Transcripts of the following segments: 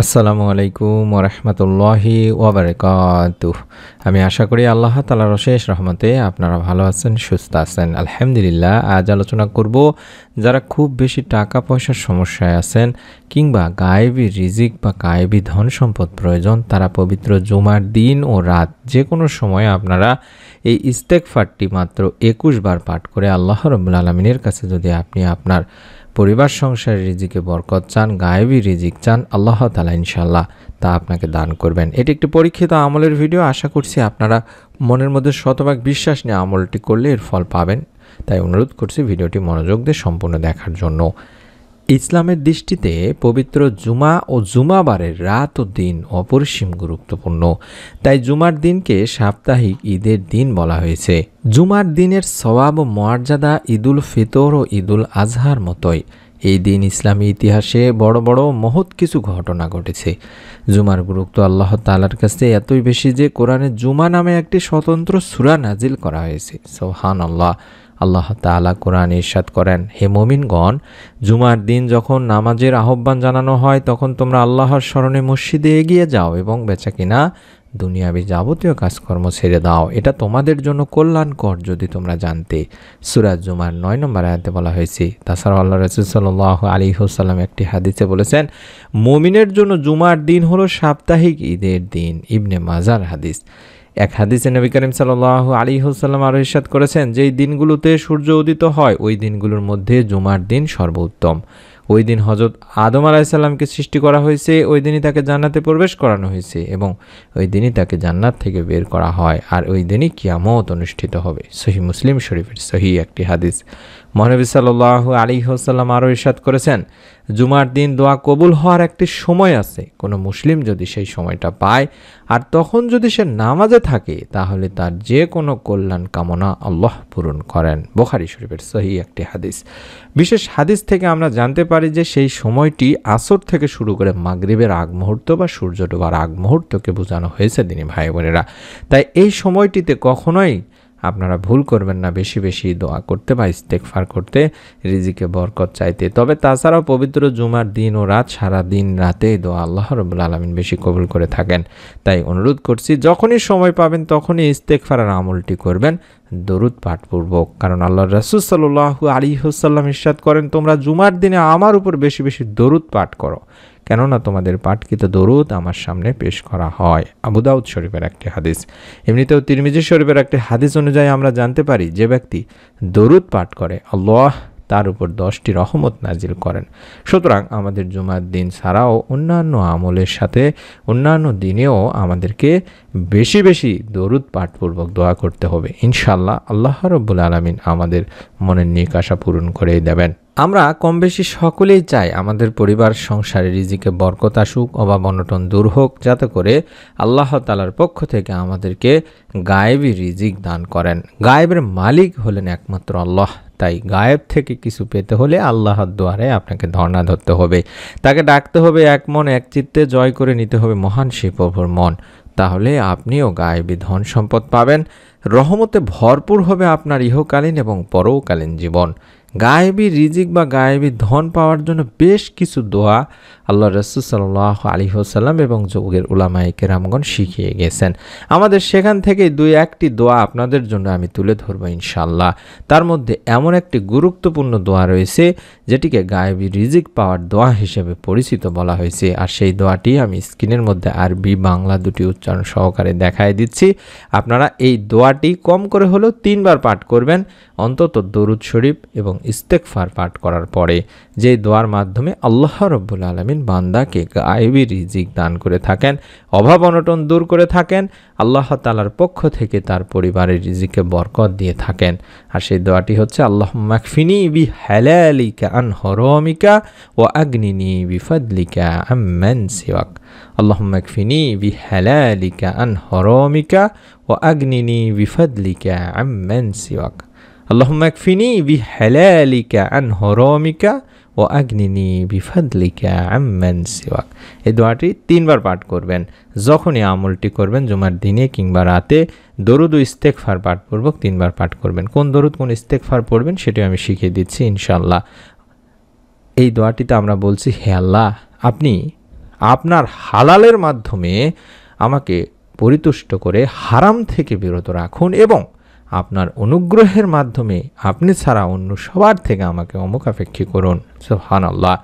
আসসালামু আলাইকুম ওয়া রাহমাতুল্লাহি ওয়া বারাকাতুহু। আমি আশা করি আল্লাহ তাআলার অশেষ রহমতে আপনারা ভালো আছেন, সুস্থ আছেন। আলহামদুলিল্লাহ। আজ আলোচনা করব যারা খুব বেশি টাকা পয়সার সমস্যায় আছেন কিংবা গায়েবী রিজিক বা গায়েবী ধন সম্পদ প্রয়োজন, তারা পবিত্র জুমার দিন ও রাত যে কোনো সময় আপনারা এই ইস্তেগফারটি মাত্র 21 বার পাঠ করে আল্লাহ রাব্বুল আলামিনের কাছে যদি আপনি আপনার পরিবার সংসারের রিজিকে বরকত চান, গায়েবী রিজিক চান, আল্লাহ তাআলা ইনশাআল্লাহ তা আপনাকে দান করবেন। এটি একটি পরীক্ষিত আমলের ভিডিও। আশা করছি আপনারা মনের মধ্যে শতভাগ বিশ্বাস নিয়ে আমলটি করলে এর ফল পাবেন। তাই অনুরোধ করছি ভিডিওটি মনোযোগ দিয়ে সম্পূর্ণ দেখার জন্য। ইসলামের দৃষ্টিতে পবিত্র জুমা ও জুমাবারের রাত ও দিন অপরিসীম গুরুত্বপূর্ণ। তাই জুমার দিনকে সাপ্তাহিক ঈদের দিন বলা হয়েছে। জুমার দিনের সওয়াব ও মর্যাদা ঈদুল ফিতর ও ঈদুল আজহার মতোই। এই দিন ইসলামী ইতিহাসে বড় বড় মহৎ কিছু ঘটনা ঘটেছে। জুমার গুরুত্ব আল্লাহ তাআলার কাছে এতই বেশি যে কোরআনে জুমা নামে একটি স্বতন্ত্র সূরা নাজিল করা হয়েছে। সুবহানাল্লাহ। আল্লাহ তাআলা কোরআনে ইরশাদ করেন, হে মুমিনগণ, জুমার দিন যখন নামাজের আহ্বান জানানো হয় তখন তোমরা আল্লাহর স্মরণে মসজিদে এগিয়ে যাও এবং বেচাকিনা দুনিয়াবি যাবতীয় কাজকর্ম ছেড়ে দাও। এটা তোমাদের জন্য কল্যাণকর যদি তোমরা জানতে। সূরা জুমার 9 নম্বর আয়াতে বলা হয়েছে। তাছাড়া আল্লাহ রাসূল সাল্লাল্লাহু আলাইহি ওয়াসাল্লাম একটি হাদিসে বলেছেন, মুমিনের জন্য জুমার দিন হলো সাপ্তাহিক ঈদের দিন। ইবনে মাজার হাদিস। এক হাদিসে নবী করিম সাল্লাল্লাহু আলাইহি ওয়াসাল্লাম আরো ইরশাদ করেছেন, যেই দিনগুলোতে সূর্য উদিত হয় ওই দিনগুলোর মধ্যে জুমার দিন সর্বোত্তম। ওই দিন হযরত আদম আলাইহিস সালামকে সৃষ্টি করা হয়েছে, ওই দিনই তাকে জান্নাতে প্রবেশ করানো হয়েছে এবং ওই দিনই তাকে জান্নাত থেকে বের করা হয়, আর ওই দিনই কিয়ামত অনুষ্ঠিত হবে। সহিহ মুসলিম শরীফের সহিহ একটি হাদিস। মহানবী সাল্লাল্লাহু আলাইহি ওয়াসাল্লাম আরো ইরশাদ করেছেন, জুমার দিন দোয়া কবুল হওয়ার একটি সময় আছে। কোনো মুসলিম যদি সেই সময়টা পায় আর তখন যদি সে নামাজে থাকে তাহলে তার যে কোনো কল্যাণ কামনা আল্লাহ পূরণ করেন। বুখারী শরীফের সহিহ একটি হাদিস। বিশেষ হাদিস থেকে আমরা জানতে পারি যে সেই সময়টি আসর থেকে শুরু করে মাগরিবের আগ মুহূর্ত বা সূর্য ডোবার আগ মুহূর্তকে বোঝানো হয়েছে দিনী ভাই বোনেরা। তাই এই সময়টিতে কখনোই আপনারা ভুল করবেন না বেশি বেশি দোয়া করতে বা ইস্তেগফার করতে, রিজিকে বরকত চাইতে। তবে তাছাড়াও পবিত্র জুমার দিন ও রাত, সারা দিন রাতে দোয়া আল্লাহ রাব্বুল আলামিন বেশি কবুল করে থাকেন। তাই অনুরোধ করছি যখনই সময় পাবেন তখনই ইস্তেগফারের আমলটি করবেন দরুদ পাঠপূর্বক। কারণ আল্লাহর রাসূল সাল্লাল্লাহু আলাইহি ওয়াসাল্লাম ইরশাদ করেন, তোমরা জুমার দিনে আমার উপর বেশি বেশি দরুদ পাঠ করো, কেননা তোমাদের পাঠকৃত দরুদ আমার সামনে পেশ করা হয়। আবু দাউদ শরীফের একটি হাদিস। এমনিতেও তিরমিজি শরীফের একটি হাদিস অনুযায়ী আমরা জানতে পারি যে ব্যক্তি দরুদ পাঠ করে আল্লাহ তার উপর 10টি রহমত নাজিল করেন। সুতরাং আমাদের জুমার দিন ছাড়াও অন্যান্য আমলের সাথে অন্যান্য দিনেও আমাদেরকে বেশি বেশি দরুদ পাঠপূর্বক দোয়া করতে হবে। ইনশাআল্লাহ আল্লাহ রাব্বুল আলামিন আমাদের মনের নেক আশা পূরণ করে দেবেন। আমরা কম বেশি সকলেই চাই আমাদের পরিবার সংসারে রিজিকে বরকত আসুক, অভাব অনটন দূর হোক, যাতে করে আল্লাহ তাআলার পক্ষ থেকে আমাদেরকে গায়েবী রিজিক দান করেন। গায়েবের মালিক হলেন একমাত্র আল্লাহ। তাই গায়েব থেকে কিছু পেতে হলে আল্লাহর দুয়ারে আপনাকে ধর্ণা ধরতে হবে, তাকে ডাকতে হবে, এক মন এক চিত্তে জয় করে নিতে হবে মহান সেই প্রভুর মন। তাহলে আপনিও গায়েবী ধন সম্পদ পাবেন, রহমতে ভরপুর হবে আপনার ইহকালীন এবং পরকালীন জীবন। গায়েবী রিজিক বা গায়েবী ধন পাওয়ার জন্য বেশ কিছু দোয়া আল্লাহ রাসূল সাল্লাল্লাহু আলাইহি ওয়াসাল্লাম এবং যুগের উলামায়ে কেরামগণ শিখিয়ে গেছেন। আমাদের সেখান থেকে 2-1টি দোয়া আপনাদের জন্য আমি তুলে ধরবো ইনশাআল্লাহ। তার মধ্যে এমন একটি গুরুত্বপূর্ণ দোয়া রয়েছে যেটিকে গায়েবী রিজিক পাওয়ার দোয়া হিসেবে পরিচিত বলা হয়েছে। আর সেই দোয়াটি আমি স্ক্রিনের মধ্যে আরবি বাংলা দুটি উচ্চারণ সহকারে দেখায় দিচ্ছি। আপনারা এই দোয়াটি কম করে হলেও 3 বার পাঠ করবেন, অন্তত দরুদ শরীফ এবং ইস্তেগফার পাঠ করার পরে। যে দোয়ার মাধ্যমে আল্লাহ রাব্বুল আলামিন বান্দাকে গায়েবী রিজিক দান করে থাকেন, অভাব অনটন দূর করে থাকেন, আল্লাহ তাআলার পক্ষ থেকে তার পরিবারের রিজিকে বরকত দিয়ে থাকেন। আর সেই দোয়াটি হচ্ছে, আল্লাহুম্মা কফিনি বিহালালিকা আন হারামিকা ওয়া আগনিনি বিফাদলিকা আম্মান সিওয়াক। আল্লাহুম্মা কফিনি বিহালালিকা আন হারামিকা ওয়া আগনিনি বিফাদলিকা আম্মান সিওয়াক। আল্লাহুম্মা কফিনি বিহালালিকা আন হারামিকা ও আগনিনি বিফাদলিকা আম্মান সিওয়াক। এই দোয়াটি 3 বার পাঠ করবেন। যখনই আমলটি করবেন জুমার দিনে কিংবা রাতে দরুদ ও ইস্তেগফার পাঠপূর্বক 3 বার পাঠ করবেন। কোন দরুদ কোন ইস্তেগফার পড়বেন সেটি আমি শিখিয়ে দিচ্ছি ইনশাআল্লাহ। এই দোয়াটিতে আমরা বলছি, হে আল্লাহ, আপনি আপনার হালালের মাধ্যমে আমাকে পরিতুষ্ট করে হারাম থেকে বিরত রাখুন এবং আপনার অনুগ্রহের মাধ্যমে আপনি ছাড়া অন্য সবার থেকে আমাকে অমুখাপেক্ষী করুন। সুবহানাল্লাহ।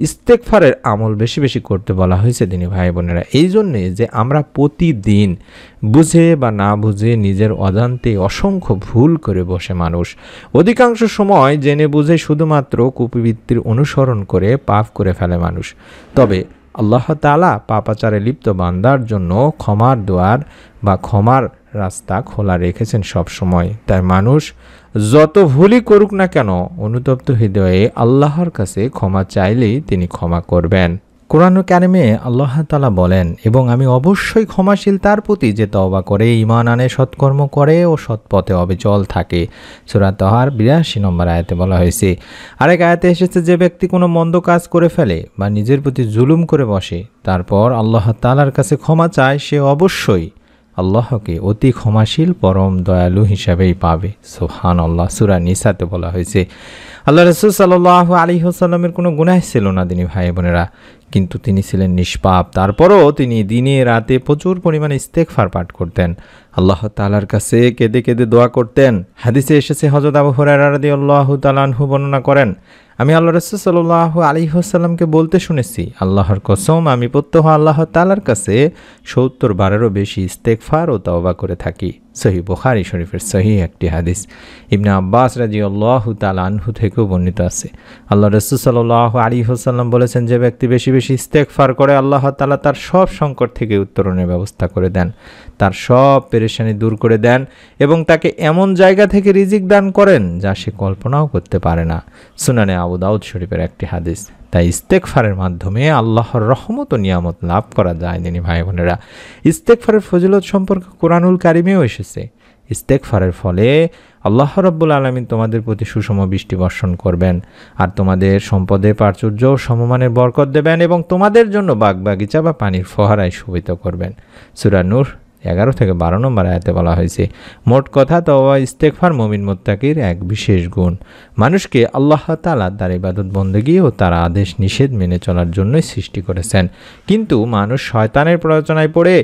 ইস্তেগফারের আমল বেশি বেশি করতে বলা হয়েছে দিনী ভাই বোনেরা, এই জন্যে যে আমরা প্রতিদিন বুঝে বা না বুঝে নিজের অজান্তে অসংখ্য ভুল করে বসে মানুষ। অধিকাংশ সময় জেনে বুঝে শুধুমাত্র কুপবৃত্তির অনুসরণ করে পাপ করে ফেলে মানুষ। তবে আল্লাহ তাআলা পাপাচারে লিপ্ত বান্দার জন্য ক্ষমার দুয়ার বা ক্ষমার রাস্তা খোলা রেখেছেন সব সময়। তাই মানুষ যত ভুলই করুক না কেন অনুতপ্ত হৃদয়ে আল্লাহর কাছে ক্ষমা চাইলেই তিনি ক্ষমা করবেন। কোরআন কারিমে আল্লাহ তাআলা বলেন, এবং আমি অবশ্যই ক্ষমাশীল তার প্রতি যে তওবা করে ঈমান আনে, সৎকর্ম করে ও সৎপথে অবিচল থাকে। সূরা তাহার ৮২ নম্বর আয়াতে বলা হয়েছে। আরেক আয়াতে এসেছে, যে ব্যক্তি কোনো মন্দ কাজ করে ফেলে বা নিজের প্রতি জুলুম করে বসে তারপর আল্লাহ তাআলার কাছে ক্ষমা চায়, সে অবশ্যই আল্লাহকে অতি ক্ষমাশীল পরম দয়ালু হিসাবেই পাবে। সুবহানাল্লাহ। সূরা নিসাতে বলা হয়েছে। আল্লাহ রাসূল সাল্লাল্লাহু আলাইহি ওয়াসাল্লামের কোনো গুনাহ ছিল না দিনী ভাই বোনেরা, কিন্তু তিনি ছিলেন নিষ্পাপ। তারপরও তিনি দিনে রাতে প্রচুর পরিমাণে ইস্তেগফার পাঠ করতেন, আল্লাহ তাআলার কাছে কেঁদে কেঁদে দোয়া করতেন। হাদিসে এসেছে, হযরত আবু হুরায়রা রাদিয়াল্লাহু তাআলা আনহু বর্ণনা করেন, আমি আল্লাহ রাসূল সাল্লাল্লাহু আলাইহি ওয়াসাল্লামকে বলতে শুনেছি, আল্লাহর কসম আমি প্রত্যহ আল্লাহ তাআলার কাছে ৭০ বারেরও বেশি ইস্তেগফার ও তওবা করে থাকি। সহিহ বুখারী শরীফের সহিহ একটি হাদিস। ইবনে আব্বাস রাদিয়াল্লাহু তাআলা আনহু থেকেও বর্ণিত আছে, আল্লাহ রাসূল সাল্লাল্লাহু আলাইহি ওয়াসাল্লাম বলেছেন, যে ব্যক্তি বেশি বেশি ইস্তেগফার করে আল্লাহ তাআলা তার সব সংকট থেকে উত্তরণের ব্যবস্থা করে দেন, তার সব পেরেশানি দূর করে দেন এবং তাকে এমন জায়গা থেকে রিজিক দান করেন যা সে কল্পনাও করতে পারে না। সুনানে আবু দাউদ শরীফের একটি হাদিস। তাই ইস্তেগফারের মাধ্যমে আল্লাহর রহমত ও নিয়ামত লাভ করা যায় দিনী ভাই বোনেরা। ইস্তেগফারের ফজিলত সম্পর্কে কোরআনুল কারিমেও এসেছে, ইস্তেগফারের ফলে আল্লাহ রাব্বুল আলামিন তোমাদের প্রতি সুষম বৃষ্টি বর্ষণ করবেন আর তোমাদের সম্পদের প্রাচুর্য ও সমমানের বরকত দেবেন এবং তোমাদের জন্য বাগবাগিচা বা পানির ফোয়ারায় শোভিত করবেন। সূরা নূর 11 থেকে 12 নম্বর আয়াতে বলা হয়েছে। মোট কথা, তওবা ইস্তেগফার মুমিন মুত্তাকির এক বিশেষ গুণ। মানুষকে আল্লাহ তাআলা তার ইবাদত বন্দেগী ও তার আদেশ নিষেধ মেনে চলার জন্যই সৃষ্টি করেছেন, কিন্তু মানুষ শয়তানের প্ররোচনায় পড়ে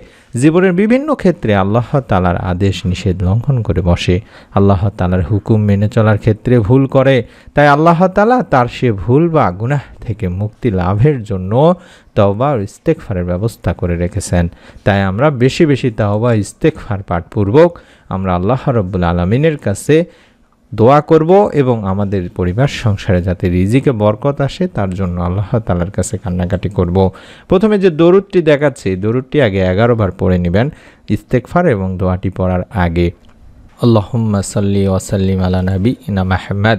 জীবনের বিভিন্ন ক্ষেত্রে আল্লাহ তাআলার আদেশ নিষেধ লঙ্ঘন করে বসে, আল্লাহ তাআলার হুকুম মেনে চলার ক্ষেত্রে ভুল করে। তাই আল্লাহ তাআলা তার সে ভুল বা গুনাহ থেকে মুক্তি লাভের জন্য তওবা ও ইস্তেগফারের ব্যবস্থা করে রেখেছেন। তাই আমরা বেশি বেশি তওবা ইস্তেগফার পাঠপূর্বক আমরা আল্লাহ রাব্বুল আলামিনের কাছে দোয়া করব এবং আমাদের পরিবার সংসারে যাতে রিজিকে বরকত আসে তার জন্য আল্লাহ তাআলার কাছে কান্নাকাটি করব। প্রথমে যে দরুদটি দেখাচ্ছি, দরুদটি আগে 11 বার পড়ে নেবেন ইস্তেগফার এবং দোয়াটি পড়ার আগে। আল্লাহুম্মা সাল্লি ওয়া সাল্লিম আলা নাবিয়িনা মুহাম্মদ,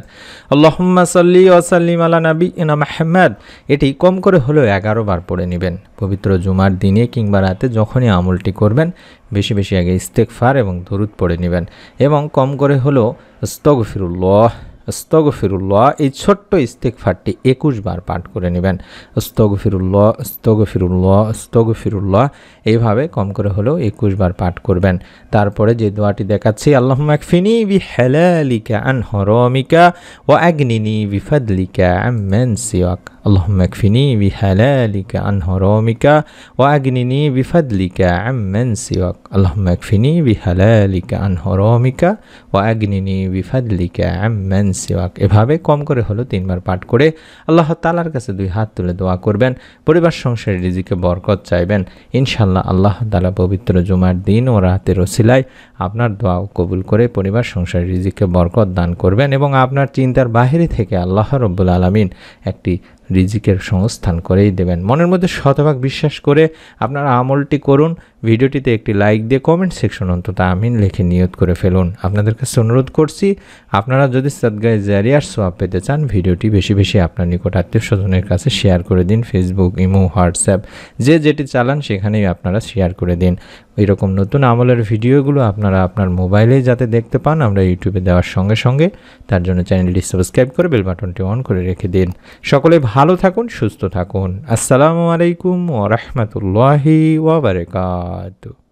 আল্লাহুম্মা সাল্লি ওয়া সাল্লিম আলা নাবিয়িনা মুহাম্মদ। এটি কম করে হলেও 11 বার পড়ে নেবেন। পবিত্র জুমার দিনে কিংবা রাতে যখনই আমলটি করবেন বেশি বেশি আগে ইস্তেগফার এবং দরুদ পড়ে নেবেন এবং কম করে হলেও আস্তাগফিরুল্লাহ আস্তাগফিরুল্লাহ এই ছোট্ট ইস্তেগফারটি 21 বার পাঠ করে নেবেন। আস্তাগফিরুল্লাহ আস্তাগফিরুল্লাহ আস্তাগফিরুল্লাহ এইভাবে কম করে হলেও 21 বার পাঠ করবেন। তারপরে যে দোয়াটি দেখাচ্ছি, আল্লাহুম্মা আকফিনি বিহালালিকা আন হারামিকা ওয়া আগনিনি বিফাদলিকা আম্মান সিওয়াক, আল্লাহুম্মা আকফিনি বিহালালিকা আন হারামিকা ওয়া আগনিনি বিফাদলিকা আম্মান সিওয়াক, আল্লাহুম্মা আকফিনি বিহালালিকা আন হারামিকা ওয়া আগনিনি বিফাদলিকা আম্মান সিওয়াক। এভাবে কম করে হলো 3 বার পাঠ করে আল্লাহ তাআলার কাছে 2 হাত তুলে দোয়া করবেন, পরিবার সংসারে রিজিকে বরকত চাইবেন। ইনশাআল্লাহ আল্লাহ তাআলা পবিত্র জুমার দিন ও রাতের ওসিলায় আপনার দোয়া কবুল করে পরিবার সংসারে রিজিকে বরকত দান করবেন এবং আপনার চিন্তার বাহিরে থেকে আল্লাহ রাব্বুল আলামিন একটি রিজিকের সংস্থান করেই দেবেন। মনের মধ্যে শতভাগ বিশ্বাস করে আপনারা আমলটি করুন। ভিডিওটিতে একটি লাইক দিয়ে কমেন্ট সেকশন অন্তত আমিন লিখে নিয়ত করে ফেলুন। আপনাদের কাছে অনুরোধ করছি, আপনারা যদি সাদগায়ে জারিয়ার সওয়াব পেতে চান ভিডিওটি বেশি বেশি আপনার নিকট আত্মীয় স্বজনের কাছে শেয়ার করে দিন। ফেসবুক, ইমো, হোয়াটসঅ্যাপ যে যেটি চালান সেখানেই আপনারা শেয়ার করে দিন। এইরকম নতুন আমলের ভিডিওগুলো আপনারা আপনার মোবাইলেই যাতে দেখতে পান আমরা ইউটিউবে দেওয়ার সঙ্গে সঙ্গে, তার জন্য চ্যানেলটি সাবস্ক্রাইব করে বেল বাটনটি অন করে রেখে দিন। সকলে ভালো থাকুন, সুস্থ থাকুন। আসসালামু আলাইকুম ওয়া রাহমাতুল্লাহি ওয়া বারাকাতুহু।